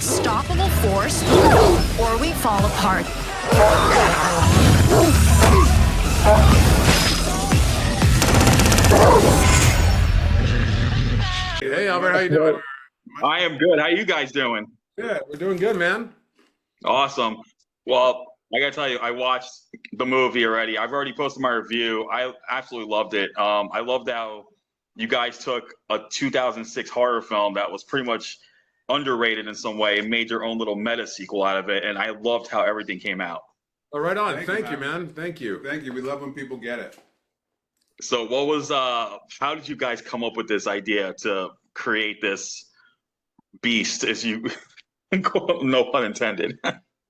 stop in the force, or we fall apart. Hey, Albert, how you doing? I am good. How you guys doing? Good. We're doing good, man. Awesome. Well, I gotta tell you, I watched the movie already. I've already posted my review. I absolutely loved it. I loved how you guys took a 2006 horror film that was pretty much underrated in some way and made your own little meta sequel out of it. And I loved how everything came out. Oh, right on. Thank you, man. Thank you. Thank you. We love when people get it. So what was how did you guys come up with this idea to create this beast, as you no pun intended?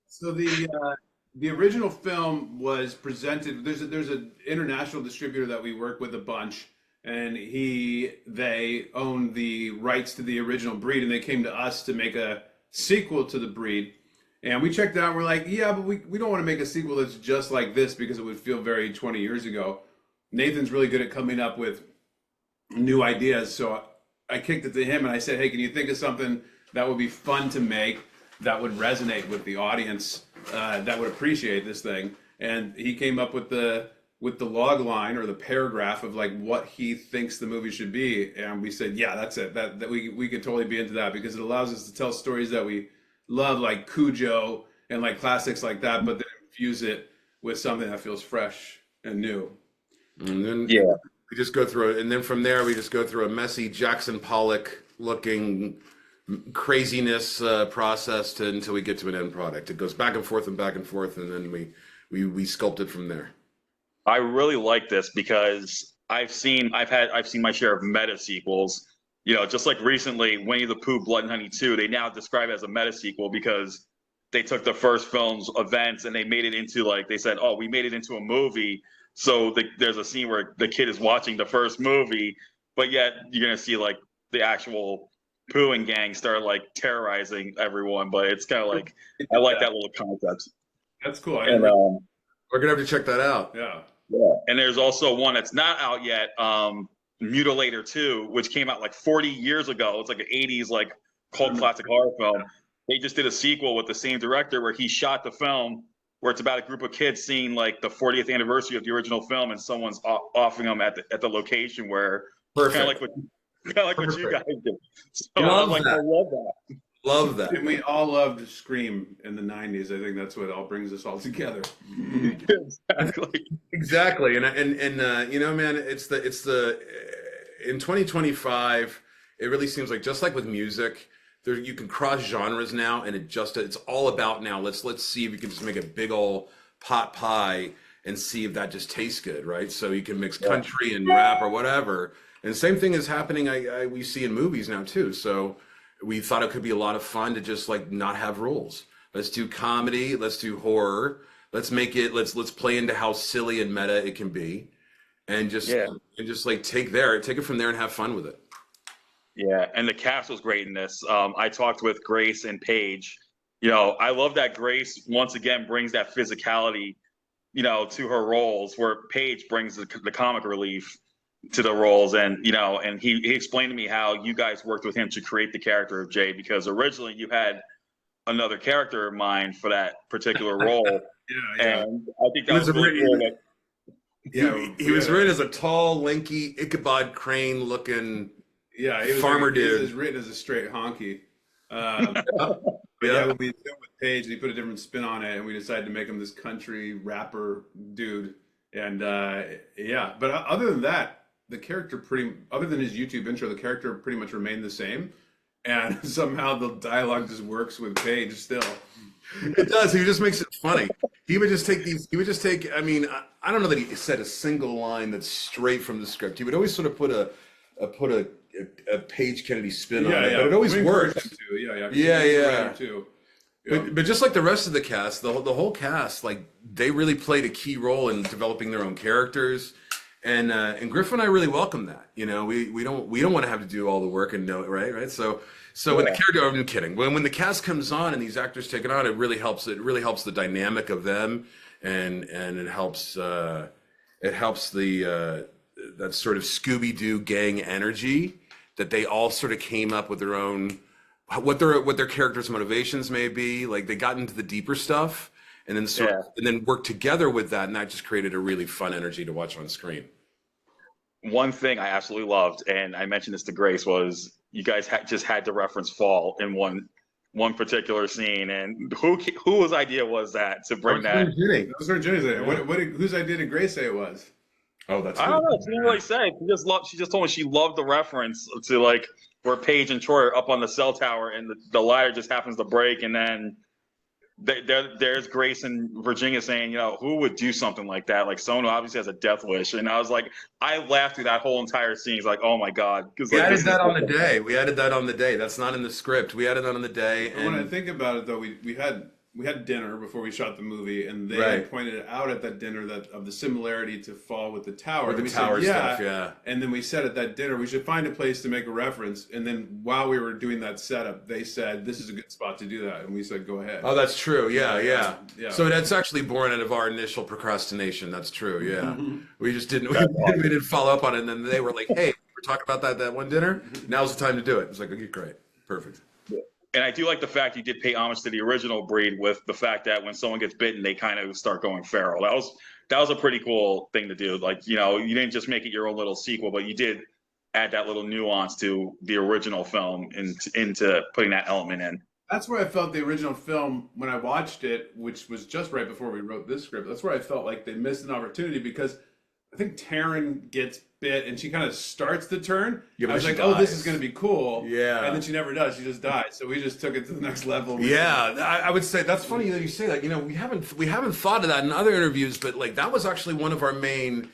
So the original film was presented. There's an international distributor that we work with a bunch, and they own the rights to the original breed, and they came to us to make a sequel to the breed. And we checked it out. And we're like, yeah, but we don't want to make a sequel that's just like this because it would feel very 20 years ago. Nathan's really good at coming up with new ideas, so I kicked it to him and I said, hey, can you think of something that would be fun to make, that would resonate with the audience, that would appreciate this thing? And he came up with the log line or the paragraph of like what he thinks the movie should be, and we said, yeah, that's it. That we could totally be into that because it allows us to tell stories that we love, like Cujo and like classics like that, but then infuse it with something that feels fresh and new. And then Yeah. we just go through it, and then from there we just go through a messy Jackson Pollock looking craziness process until we get to an end product. It goes back and forth, and then we sculpt it from there. I really like this because I've seen my share of meta sequels. You know, just like recently, Winnie the Pooh, Blood and Honey 2, they now describe it as a meta sequel because they took the first film's events and they made it into, like, they said, oh, we made it into a movie. So there's a scene where the kid is watching the first movie, but yet you're gonna see like the actual Pooh and gang start like terrorizing everyone. But it's kind of like, I like that little concept. That's cool. And We're gonna have to check that out. Yeah. and there's also one that's not out yet, Mutilator 2, which came out like 40 years ago. It's like an 80s like cult classic horror film. They just did a sequel with the same director where he shot the film where it's about a group of kids seeing like the 40th anniversary of the original film, and someone's offing them at the location where Perfect. kind of like what you guys did. So Love I'm like, that. I love that. Love that. And we all loved Scream in the 90s. I think that's what all brings us all together. Exactly. Exactly, and you know, man, it's the in 2025, it really seems like just like with music, there you can cross genres now, and it's all about now. Let's see if you can just make a big old pot pie and see if that just tastes good, right? So you can mix country and rap or whatever, and the same thing is happening. We see in movies now too. So we thought it could be a lot of fun to just like not have rules. Let's do comedy. Let's do horror. Let's make it. Let's play into how silly and meta it can be, and just like take it from there and have fun with it. Yeah, and the cast was great in this. I talked with Grace and Paige. You know, I love that Grace once again brings that physicality, you know, to her roles, where Paige brings the comic relief to the roles. And, you know, and he explained to me how you guys worked with him to create the character of Jay, because originally you had another character in mind for that particular role. And I think that was really cool. He was written as a tall, lanky, Ichabod Crane looking He was farmer He dude. was written as a straight honky. When we did with Paige, he put a different spin on it, and we decided to make him this country rapper dude. And but other than that, the character other than his YouTube intro, the character pretty much remained the same. And somehow the dialogue just works with Paige still. It does. He just makes it funny. He would just take. I mean, I don't know that he said a single line that's straight from the script. He would always sort of put a Paige Kennedy spin on it, but it always works. Yeah. But just like the rest of the cast, the whole cast, like they really played a key role in developing their own characters, and Griff and I really welcome that. You know, we don't want to have to do all the work and know it, right. So when the character, I'm kidding. When the cast comes on and these actors take it on, it really helps. It really helps the dynamic of them, and it helps the that sort of Scooby-Doo gang energy that they all sort of came up with their own what their characters' motivations may be. Like they got into the deeper stuff, and then and then worked together with that, and that just created a really fun energy to watch on screen. One thing I absolutely loved, and I mentioned this to Grace, was you guys just had to reference fall in one particular scene, and whose idea was that to bring that? That was her Jenny's idea. Whose idea did Grace say it was? Oh, that's I don't know. She didn't really say. She just told me she loved the reference to like where Paige and Troy are up on the cell tower, and the ladder just happens to break, and then there's Grace and Virginia saying, you know, who would do something like that? Like someone who obviously has a death wish. And I was like, I laughed through that whole entire scene. It's like, oh my God. We added that on the day. We added that on the day. That's not in the script. We added that on the day. And when I think about it, though, we had dinner before we shot the movie, and they pointed out at that dinner that of the similarity to Fall with the tower. With the tower stuff, yeah. And then we said at that dinner we should find a place to make a reference. And then while we were doing that setup, they said this is a good spot to do that, and we said go ahead. Oh, that's true. Yeah. So that's actually born out of our initial procrastination. That's true. Yeah, we just didn't we didn't follow up on it, and then they were like, "Hey, we're talking about that one dinner. Now's the time to do it." It's like, okay, great, perfect. And I do like the fact you did pay homage to the original breed with the fact that when someone gets bitten, they kind of start going feral. That was a pretty cool thing to do. Like, you know, you didn't just make it your own little sequel, but you did add that little nuance to the original film into putting that element in. That's where I felt the original film, when I watched it, which was just right before we wrote this script, that's where I felt like they missed an opportunity, because I think Taryn gets bit and she kind of starts the turn. Yeah, I was like, oh, this is going to be cool. Yeah. And then she never does. She just dies. So we just took it to the next level. Yeah, I would say that's funny that you say that. You know, we haven't thought of that in other interviews, but like that was actually one of our main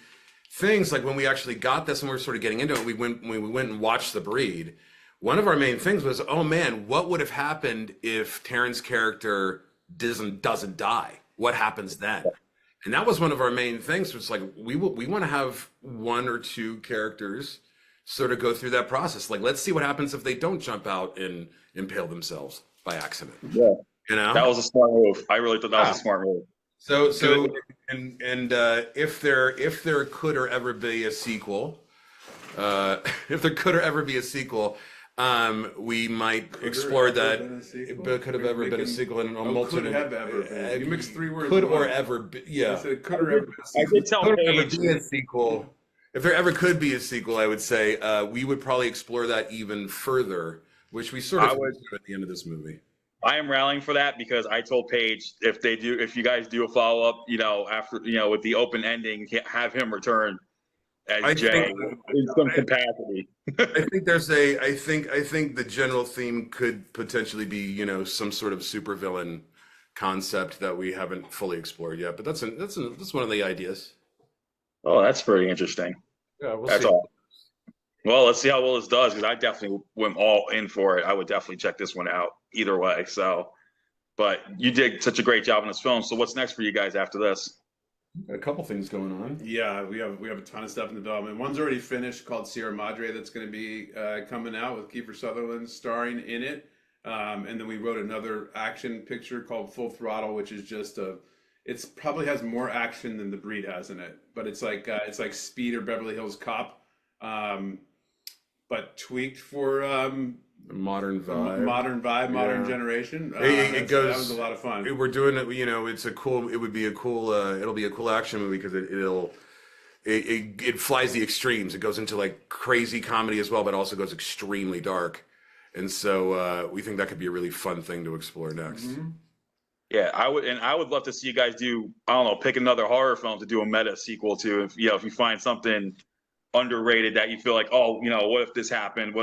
things. Like when we actually got this and we were sort of getting into it, we went and watched The Breed. One of our main things was, oh man, what would have happened if Taryn's character doesn't die? What happens then? And that was one of our main things. Was like we want to have one or two characters sort of go through that process. Like, let's see what happens if they don't jump out and impale themselves by accident. Yeah, you know, that was a smart move. I really thought that was a smart move. So if there could or ever be a sequel, we might explore that. It could have ever been a sequel in a multitude. Could have ever been. You mixed three words. Could or ever be, yeah. Could or ever be a sequel. I did tell Paige. Be a sequel. If there ever could be a sequel, I would say we would probably explore that even further, which we sort of do at the end of this movie. I am rallying for that because I told Paige if you guys do a follow up, you know, after with the open ending, have him return as Jay in some capacity. I think the general theme could potentially be, some sort of supervillain concept that we haven't fully explored yet. But that's one of the ideas. Oh, that's pretty interesting. Yeah, that's see. all. Well, let's see how well this does, because I definitely went all in for it. I would definitely check this one out either way. So, but you did such a great job in this film. So what's next for you guys after this? Got a couple things going on. Yeah, we have a ton of stuff in development. One's already finished called Sierra Madre that's going to be coming out with Kiefer Sutherland starring in it. And then we wrote another action picture called Full Throttle, which is just it's probably has more action than The Breed has in it, but it's like Speed or Beverly Hills Cop, but tweaked for modern vibe, modern generation. It goes. That was a lot of fun. We're doing it. It'll be a cool action movie because it flies the extremes. It goes into like crazy comedy as well, but also goes extremely dark. And so we think that could be a really fun thing to explore next. Mm-hmm. Yeah, I would love to see you guys do, I don't know, pick another horror film to do a meta sequel to. If you find something underrated that you feel like, what if this happened?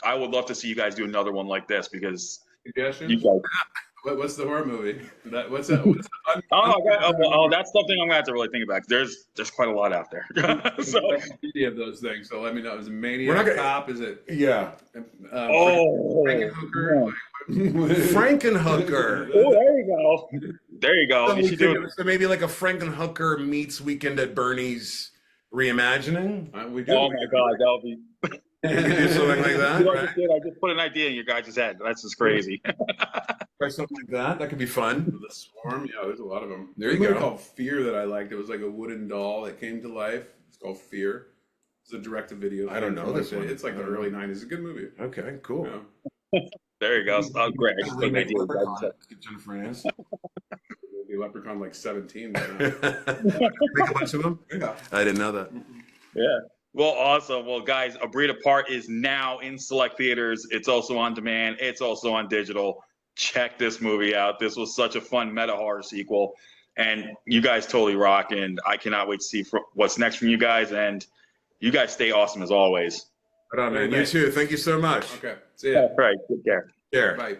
I would love to see you guys do another one like this, because suggestions? You guys. What's the horror movie? That's something I'm gonna have to really think about. There's quite a lot out there. So of those things. So let me know. Is it Maniac Cop? Is it? Yeah. Frankenhooker. Frankenhooker. Oh, there you go. So maybe like a Frankenhooker meets Weekend at Bernie's reimagining. We do. Oh my God, that'll be. You can do something like that. Right? I just put an idea in your guys' head. That's just crazy. Try something like that. That could be fun. The Swarm. Yeah, there's a lot of them. There you go. go. Called Fear that I liked. It was like a wooden doll that came to life. It's called Fear. It's a direct-to-video. I don't know this one. It's like the early '90s. It's a good movie. Okay, cool. Yeah. There you go. Oh, great. I just put an idea. Jennifer Aniston. Maybe Leprechaun like 17. Make a bunch of them. Yeah. I didn't know that. Yeah. Well, awesome. Well, guys, A Breed Apart is now in select theaters. It's also on demand. It's also on digital. Check this movie out. This was such a fun meta horror sequel, and you guys totally rock. And I cannot wait to see what's next from you guys. And you guys stay awesome as always. Right on, man. You too. Thank you so much. Okay. See ya. All right. Take care. Care. Bye.